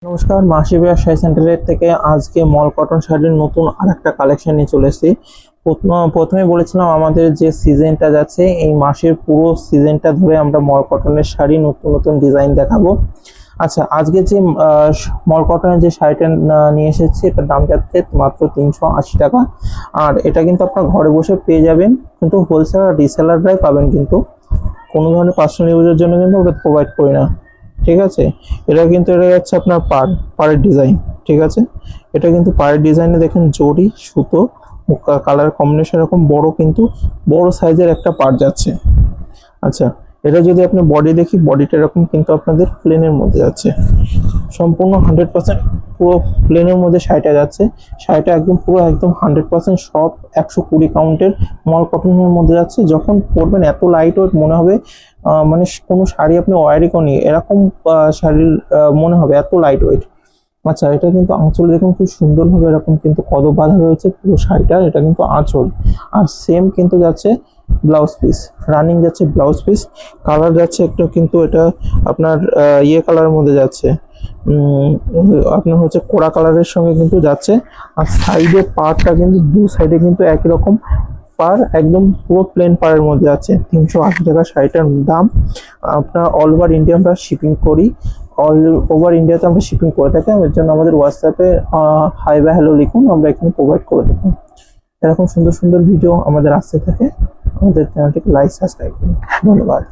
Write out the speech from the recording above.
নমস্কার, মাসি ব্যবসায় সেন্টারের থেকে আজকে মল কটন শাড়ির নতুন আরেকটা কালেকশন নিয়ে চলে এসেছি। প্রথমে বলেছিলাম আমাদের যে সিজনটা যাচ্ছে এই মাসের পুরো সিজনটা ধরে আমরা মল কটনের শাড়ি নতুন নতুন ডিজাইন দেখাবো। আচ্ছা, আজকে যে মল কটনের যে শাড়িটা নিয়ে এসেছি এটার দাম যাচ্ছে মাত্র 380 টাকা। আর এটা কিন্তু আপনার ঘরে বসে পেয়ে যাবেন, কিন্তু হোলসেল আর রিসেলাররাই পাবেন, কিন্তু কোনো ধরনের পার্সোনাল ইউজের জন্য কিন্তু আমরা প্রোভাইড করি না। ঠিক আছে, এটা যাচ্ছে আপনার পাড়ের ডিজাইন। ঠিক আছে, এটা কিন্তু পাড়ের ডিজাইনে দেখেন জরি সুতো কালার কম্বিনেশন এরকম বড়, কিন্তু বড় সাইজের একটা পাড় যাচ্ছে। আচ্ছা, এটা যদি আপনি বডি দেখি, বডিটা এরকম কিন্তু আপনাদের প্লেনের মধ্যে যাচ্ছে, সম্পূর্ণ 100% পুরো প্লেনের মধ্যে শাড়িটা যাচ্ছে। শাড়িটা একদম 100% সব 120 কাউন্টের মল কটনের মধ্যে যাচ্ছে। যখন পরবেন এত লাইট ওয়েট মনে হবে, মানে কোনো শাড়ি আপনি ওয়ারি করেনি এরকম শাড়ির মনে হবে, এত লাইট ওয়েট। আচ্ছা, এটা কিন্তু আঁচল দেখুন খুব সুন্দরভাবে এরকম কিন্তু কদম বাঁধা রয়েছে পুরো শাড়িটা, এটা কিন্তু আঁচল। আর সেম কিন্তু যাচ্ছে ব্লাউজ পিস, রানিং যাচ্ছে ব্লাউজ পিস। কালার যাচ্ছে একটু, কিন্তু এটা আপনার ইয়ে কালারের মধ্যে যাচ্ছে, আপনার হচ্ছে কোড়া কালারের সঙ্গে কিন্তু যাচ্ছে। আর সাইডে পাড়টা কিন্তু দু সাইডে কিন্তু একই রকম পাড়, একদম পুরো প্লেন পাড়ের মধ্যে আছে। 380 টাকা শাড়িটার দাম। আপনার অল ওভার ইন্ডিয়া আমরা শিপিং করি, অল ওভার ইন্ডিয়াতে আমরা শিপিং করে থাকি। এর জন্য আমাদের হোয়াটসঅ্যাপে হাই বা হ্যালো লিখুন, আমরা এখানে প্রোভাইড করে দেবো। এরকম সুন্দর সুন্দর ভিডিও আমাদের আসতে থাকে। আমাদের চ্যানেলটিকে লাইক সাবস্ক্রাইব করুন। ধন্যবাদ।